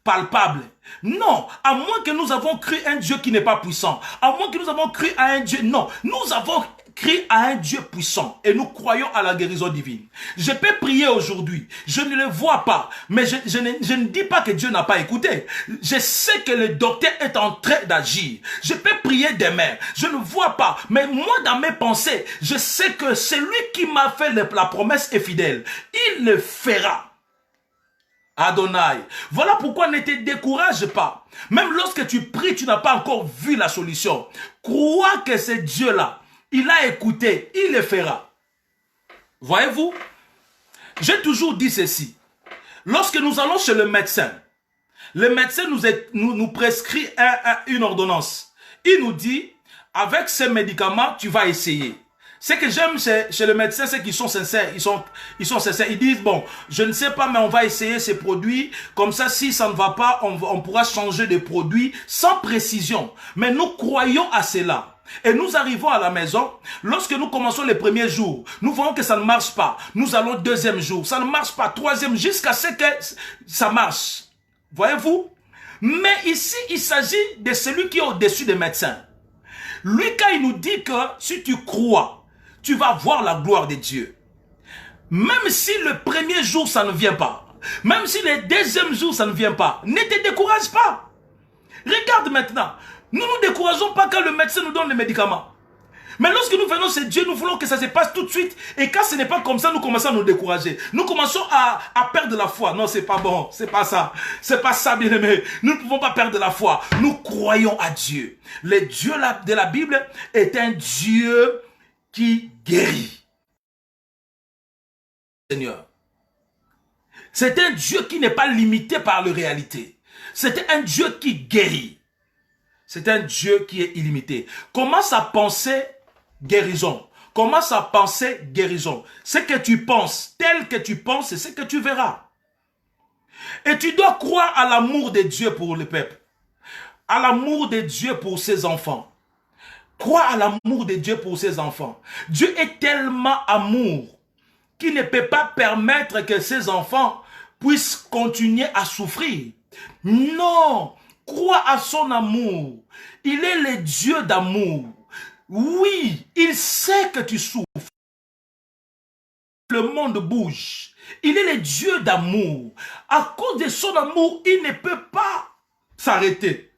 palpable. Non, à moins que nous avons cru un Dieu qui n'est pas puissant, à moins que nous avons cru à un Dieu, non, nous avons cru à un Dieu puissant et nous croyons à la guérison divine. Je peux prier aujourd'hui, je ne le vois pas, mais je ne dis pas que Dieu n'a pas écouté. Je sais que le docteur est en train d'agir. Je peux prier demain, je ne vois pas, mais moi dans mes pensées, je sais que celui qui m'a fait la promesse est fidèle. Il le fera. Adonai. Voilà pourquoi ne te décourage pas. Même lorsque tu pries, tu n'as pas encore vu la solution. Crois que ce Dieu-là, il a écouté, il le fera. Voyez-vous, j'ai toujours dit ceci. Lorsque nous allons chez le médecin nous prescrit une ordonnance. Il nous dit, avec ces médicaments, tu vas essayer. Ce que j'aime chez le médecin, c'est qu'ils sont sincères. Ils sont sincères. Ils disent, bon, je ne sais pas, mais on va essayer ces produits. Comme ça, si ça ne va pas, on pourra changer de produit sans précision. Mais nous croyons à cela. Et nous arrivons à la maison. Lorsque nous commençons les premiers jours, nous voyons que ça ne marche pas. Nous allons deuxième jour. Ça ne marche pas. Troisième, jusqu'à ce que ça marche. Voyez-vous? Mais ici, il s'agit de celui qui est au-dessus des médecins. Lui, quand il nous dit que si tu crois, tu vas voir la gloire de Dieu. Même si le premier jour, ça ne vient pas. Même si le deuxième jour, ça ne vient pas. Ne te décourage pas. Regarde maintenant. Nous ne nous décourageons pas quand le médecin nous donne les médicaments. Mais lorsque nous venons chez Dieu, nous voulons que ça se passe tout de suite. Et quand ce n'est pas comme ça, nous commençons à nous décourager. Nous commençons à perdre la foi. Non, c'est pas bon. C'est pas ça. C'est pas ça, bien aimé. Nous ne pouvons pas perdre la foi. Nous croyons à Dieu. Le Dieu de la Bible est un Dieu qui guérit. Seigneur. C'est un Dieu qui n'est pas limité par la réalité. C'est un Dieu qui guérit. C'est un Dieu qui est illimité. Commence à penser guérison. Commence à penser guérison. Ce que tu penses, tel que tu penses, c'est ce que tu verras. Et tu dois croire à l'amour de Dieu pour le peuple. À l'amour de Dieu pour ses enfants. Crois à l'amour de Dieu pour ses enfants. Dieu est tellement amour qu'il ne peut pas permettre que ses enfants puissent continuer à souffrir. Non, crois à son amour. Il est le Dieu d'amour. Oui, il sait que tu souffres. Le monde bouge. Il est le Dieu d'amour. À cause de son amour, il ne peut pas s'arrêter.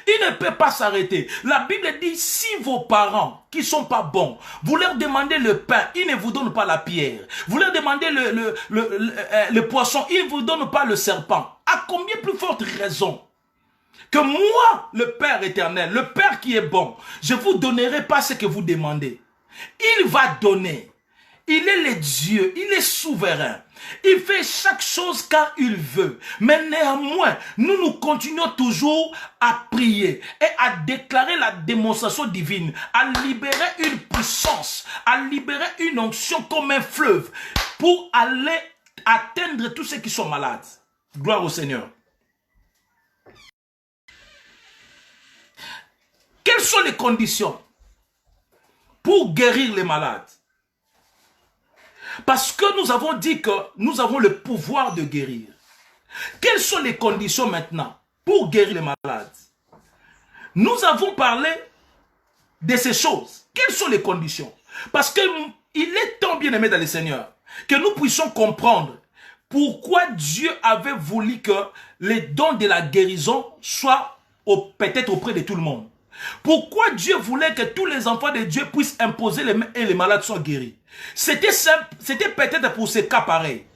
Il ne peut pas s'arrêter. La Bible dit, si vos parents qui ne sont pas bons, vous leur demandez le pain, ils ne vous donnent pas la pierre. Vous leur demandez le poisson, ils ne vous donnent pas le serpent. À combien plus forte raison que moi, le Père éternel, le Père qui est bon, je ne vous donnerai pas ce que vous demandez. Il va donner. Il est le Dieu, il est souverain. Il fait chaque chose quand il veut. Mais néanmoins, nous continuons toujours à prier et à déclarer la démonstration divine, à libérer une puissance, à libérer une onction comme un fleuve pour aller atteindre tous ceux qui sont malades. Gloire au Seigneur. Quelles sont les conditions pour guérir les malades? Parce que nous avons dit que nous avons le pouvoir de guérir. Quelles sont les conditions maintenant pour guérir les malades? Nous avons parlé de ces choses. Quelles sont les conditions? Parce qu'il est tant bien aimé dans le Seigneur que nous puissions comprendre pourquoi Dieu avait voulu que les dons de la guérison soient peut-être auprès de tout le monde. Pourquoi Dieu voulait que tous les enfants de Dieu puissent imposer les mains et les malades soient guéris? C'était simple, c'était peut-être pour ces cas pareils.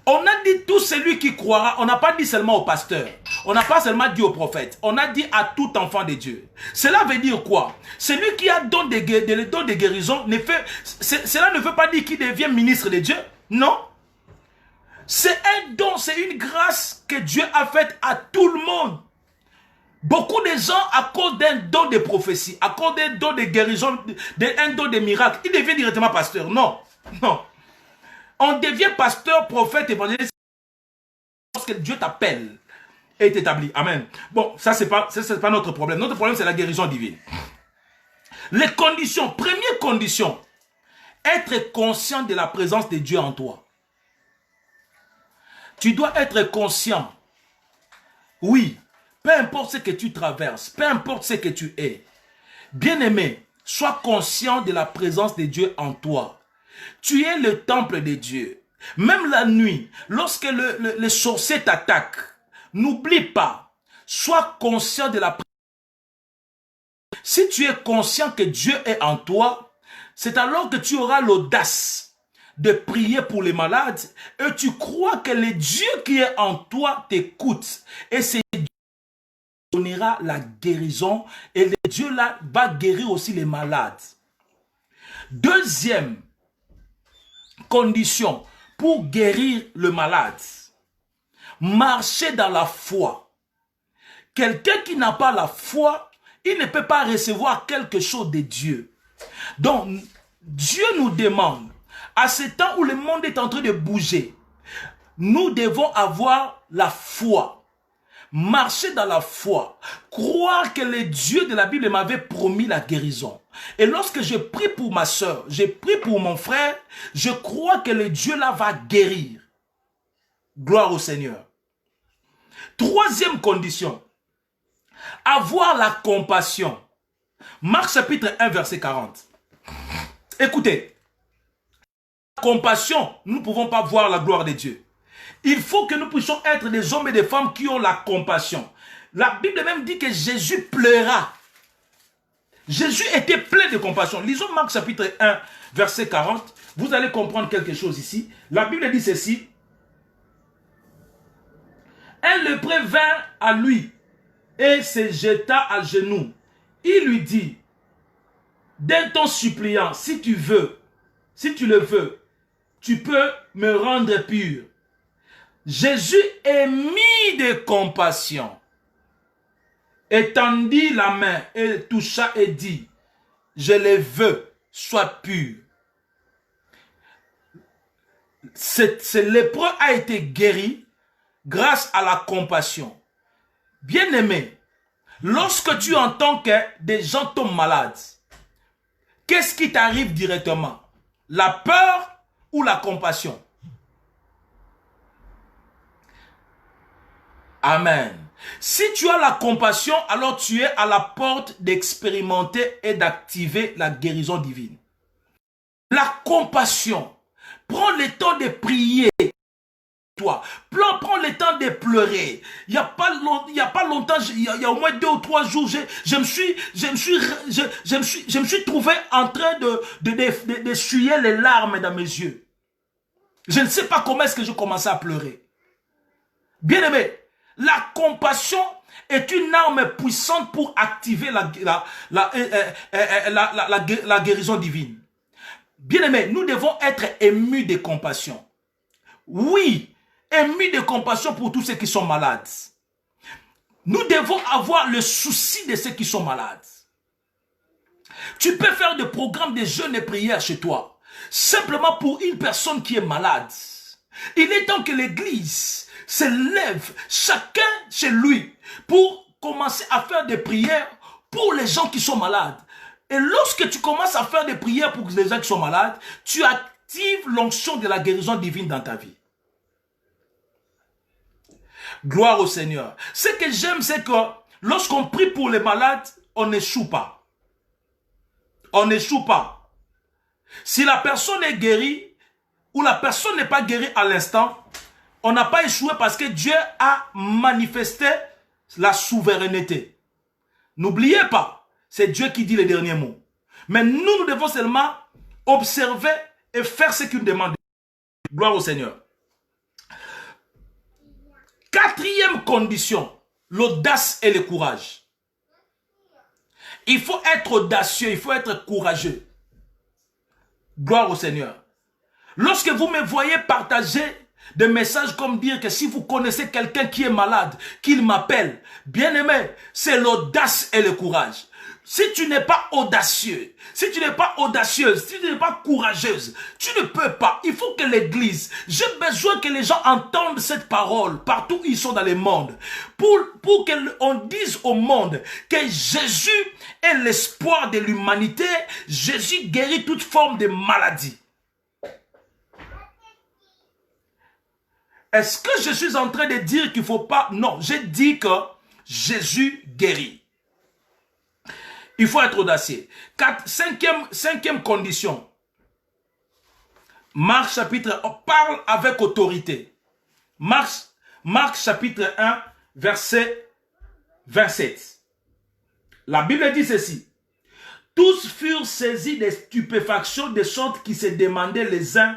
On a dit tout celui qui croira, on n'a pas dit seulement au pasteur, on n'a pas seulement dit au prophète, on a dit à tout enfant de Dieu. Cela veut dire quoi? Celui qui a don les dons de guérison, cela ne veut pas dire qu'il devient ministre de Dieu, non. C'est un don, c'est une grâce que Dieu a faite à tout le monde. Beaucoup de gens, à cause d'un don de prophétie, à cause d'un don de guérison, d'un don de miracle, ils deviennent directement pasteur. Non, non. On devient pasteur, prophète, évangéliste lorsque Dieu t'appelle et t'établit. Amen. Bon, ça c'est pas notre problème. Notre problème c'est la guérison divine. Les conditions, première condition, être conscient de la présence de Dieu en toi. Tu dois être conscient. Oui. Peu importe ce que tu traverses, peu importe ce que tu es. Bien-aimé, sois conscient de la présence de Dieu en toi. Tu es le temple de Dieu. Même la nuit, lorsque le sorcier t'attaque, n'oublie pas, sois conscient de la présence. Si tu es conscient que Dieu est en toi, c'est alors que tu auras l'audace de prier pour les malades et tu crois que le Dieu qui est en toi t'écoute. Et c'est donnera la guérison et le Dieu là va guérir aussi les malades. Deuxième condition pour guérir le malade, marcher dans la foi. Quelqu'un qui n'a pas la foi, il ne peut pas recevoir quelque chose de Dieu. Donc, Dieu nous demande, à ce temps où le monde est en train de bouger, nous devons avoir la foi. Marcher dans la foi, croire que le Dieu de la Bible m'avait promis la guérison. Et lorsque je prie pour ma soeur, je prie pour mon frère, je crois que le Dieu là va guérir. Gloire au Seigneur. Troisième condition, avoir la compassion. Marc chapitre 1 verset 40. Écoutez, la compassion, nous ne pouvons pas voir la gloire de Dieu. Il faut que nous puissions être des hommes et des femmes qui ont la compassion. La Bible même dit que Jésus pleura. Jésus était plein de compassion. Lisons Marc chapitre 1, verset 40. Vous allez comprendre quelque chose ici. La Bible dit ceci. Un lépreux vint à lui et se jeta à genoux. Il lui dit, d'un ton suppliant, si tu veux, si tu le veux, tu peux me rendre pur. Jésus émis de compassion, étendit la main et toucha et dit, je le veux, sois pur. Ce lépreux a été guéri grâce à la compassion. Bien-aimé, lorsque tu entends que des gens tombent malades, qu'est-ce qui t'arrive directement? La peur ou la compassion? Amen. Si tu as la compassion, alors tu es à la porte d'expérimenter et d'activer la guérison divine. La compassion, prends le temps de prier. Toi, prends le temps de pleurer. Il n'y a pas longtemps, il y a au moins 2 ou 3 jours, je me suis trouvé en train d'essuyer les larmes dans mes yeux. Je ne sais pas comment est-ce que je commençais à pleurer. Bien-aimé, La compassion est une arme puissante pour activer la guérison divine. Bien-aimés, nous devons être émus de compassion. Oui, émus de compassion pour tous ceux qui sont malades. Nous devons avoir le souci de ceux qui sont malades. Tu peux faire des programmes de jeûne et prières chez toi, simplement pour une personne qui est malade. Il est temps que l'Église se lève, chacun chez lui, pour commencer à faire des prières pour les gens qui sont malades. Et lorsque tu commences à faire des prières pour les gens qui sont malades, tu actives l'onction de la guérison divine dans ta vie. Gloire au Seigneur. Ce que j'aime, c'est que lorsqu'on prie pour les malades, on n'échoue pas. On n'échoue pas. Si la personne est guérie, ou la personne n'est pas guérie à l'instant, on n'a pas échoué parce que Dieu a manifesté la souveraineté. N'oubliez pas, c'est Dieu qui dit les derniers mots. Mais nous devons seulement observer et faire ce qu'il nous demande. Gloire au Seigneur. Quatrième condition, l'audace et le courage. Il faut être audacieux, il faut être courageux. Gloire au Seigneur. Lorsque vous me voyez partager des messages comme dire que si vous connaissez quelqu'un qui est malade, qu'il m'appelle, bien-aimé, c'est l'audace et le courage. Si tu n'es pas audacieux, si tu n'es pas audacieuse, si tu n'es pas courageuse, tu ne peux pas. Il faut que l'Église, j'ai besoin que les gens entendent cette parole partout où ils sont dans le monde. Pour qu'on dise au monde que Jésus est l'espoir de l'humanité, Jésus guérit toute forme de maladie. Est-ce que je suis en train de dire qu'il ne faut pas? Non, j'ai dit que Jésus guérit. Il faut être audacieux. Cinquième condition. Marc chapitre 1, parle avec autorité. Marc chapitre 1, verset 27. La Bible dit ceci. Tous furent saisis de stupéfaction de sorte qu'ils se demandaient les uns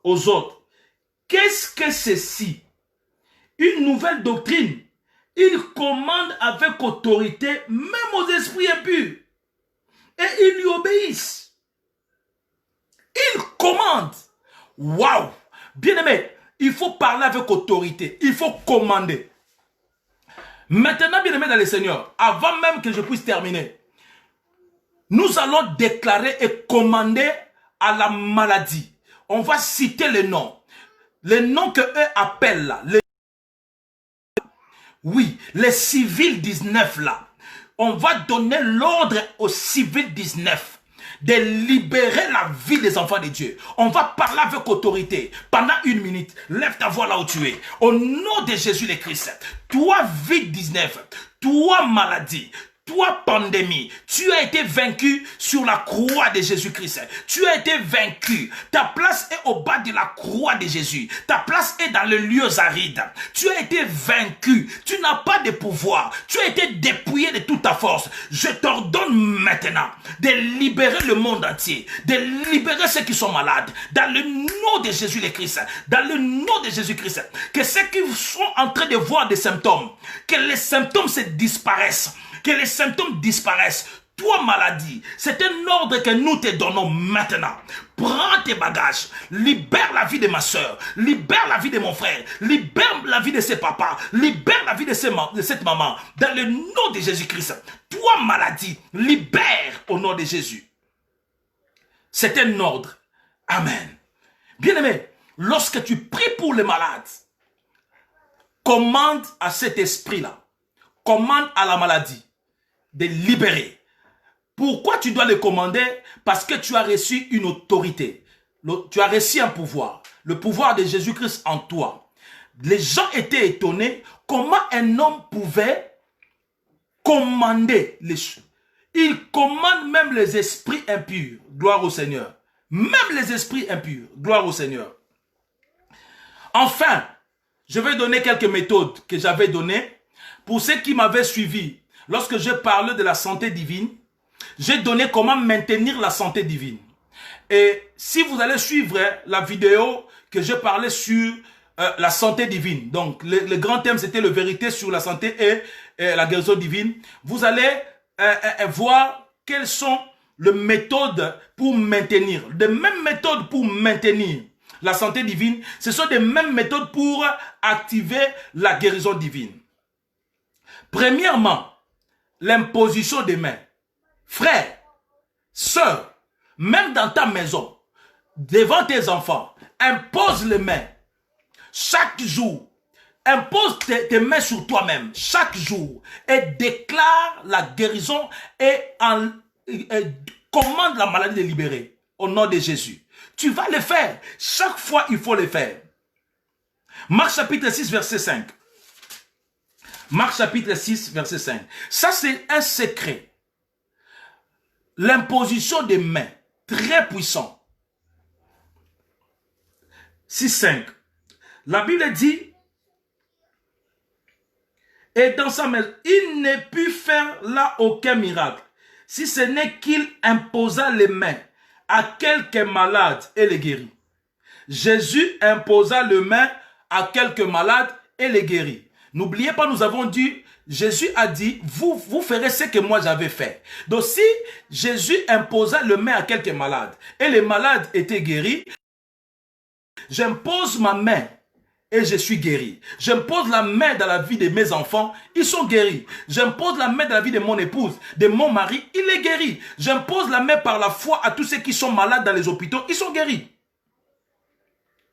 aux autres. Qu'est-ce que ceci? Une nouvelle doctrine. Il commande avec autorité même aux esprits impurs. Et ils lui obéissent. Il commande. Waouh! Bien-aimé, il faut parler avec autorité. Il faut commander. Maintenant, bien-aimé dans le Seigneur, avant même que je puisse terminer, nous allons déclarer et commander à la maladie. On va citer les noms. Les noms que eux appellent là. Oui, les civils 19 là. On va donner l'ordre aux civils 19 de libérer la vie des enfants de Dieu. On va parler avec autorité. Pendant 1 minute, lève ta voix là où tu es. Au nom de Jésus le Christ, toi vie 19, toi maladie, toi pandémie, tu as été vaincu sur la croix de Jésus-Christ. Tu as été vaincu. Ta place est au bas de la croix de Jésus. Ta place est dans le lieu aride. Tu as été vaincu. Tu n'as pas de pouvoir. Tu as été dépouillé de toute ta force. Je t'ordonne maintenant de libérer le monde entier. De libérer ceux qui sont malades. Dans le nom de Jésus le Christ. Dans le nom de Jésus-Christ. Que ceux qui sont en train de voir des symptômes, que les symptômes se disparaissent. Que les symptômes disparaissent. Toi maladie, c'est un ordre que nous te donnons maintenant. Prends tes bagages, libère la vie de ma soeur, libère la vie de mon frère, libère la vie de ses papas, libère la vie de cette maman. Dans le nom de Jésus-Christ, toi maladie, libère au nom de Jésus. C'est un ordre. Amen. Bien-aimé, lorsque tu pries pour les malades, commande à cet esprit-là, commande à la maladie de libérer. Pourquoi tu dois le commander? Parce que tu as reçu une autorité. Tu as reçu un pouvoir. Le pouvoir de Jésus-Christ en toi. Les gens étaient étonnés comment un homme pouvait commander les choses. Il commande même les esprits impurs. Gloire au Seigneur. Même les esprits impurs. Gloire au Seigneur. Enfin, je vais donner quelques méthodes que j'avais données pour ceux qui m'avaient suivi. Lorsque je parlais de la santé divine, j'ai donné comment maintenir la santé divine. Et si vous allez suivre la vidéo que je parlais sur la santé divine. Donc, le grand thème, c'était la vérité sur la santé et la guérison divine. Vous allez voir quelles sont les méthodes pour maintenir. Les mêmes méthodes pour maintenir la santé divine, ce sont des mêmes méthodes pour activer la guérison divine. Premièrement, l'imposition des mains. Frère, sœur, même dans ta maison, devant tes enfants, impose les mains. Chaque jour, impose tes mains sur toi-même, chaque jour, et déclare la guérison et commande la maladie de libérer au nom de Jésus. Tu vas le faire. Chaque fois, il faut le faire. Marc chapitre 6, verset 5. Marc chapitre 6, verset 5. Ça, c'est un secret. L'imposition des mains, très puissant. 6, 5. La Bible dit, et dans sa maison, il ne put faire là aucun miracle, si ce n'est qu'il imposa les mains à quelques malades et les guérit. Jésus imposa les mains à quelques malades et les guérit. N'oubliez pas, nous avons dit, Jésus a dit, vous ferez ce que moi j'avais fait. Donc si Jésus imposa les mains à quelques malades et les malades étaient guéris, j'impose ma main et je suis guéri. J'impose la main dans la vie de mes enfants, ils sont guéris. J'impose la main dans la vie de mon épouse, de mon mari, il est guéri. J'impose la main par la foi à tous ceux qui sont malades dans les hôpitaux, ils sont guéris.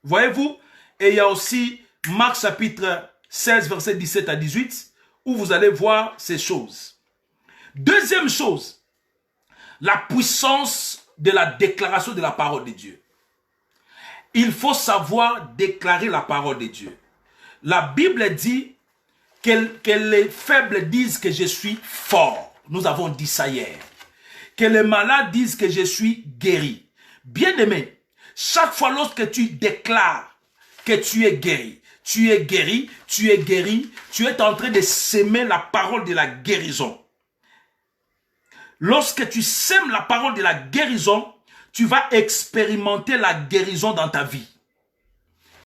Voyez-vous? Et il y a aussi Marc chapitre 16, verset 17 à 18, où vous allez voir ces choses. Deuxième chose, la puissance de la déclaration de la parole de Dieu. Il faut savoir déclarer la parole de Dieu. La Bible dit que les faibles disent que je suis fort. Nous avons dit ça hier. Que les malades disent que je suis guéri. Bien-aimé, chaque fois lorsque tu déclares que tu es guéri, tu es guéri, tu es guéri, tu es en train de s'aimer la parole de la guérison. Lorsque tu sèmes la parole de la guérison, tu vas expérimenter la guérison dans ta vie.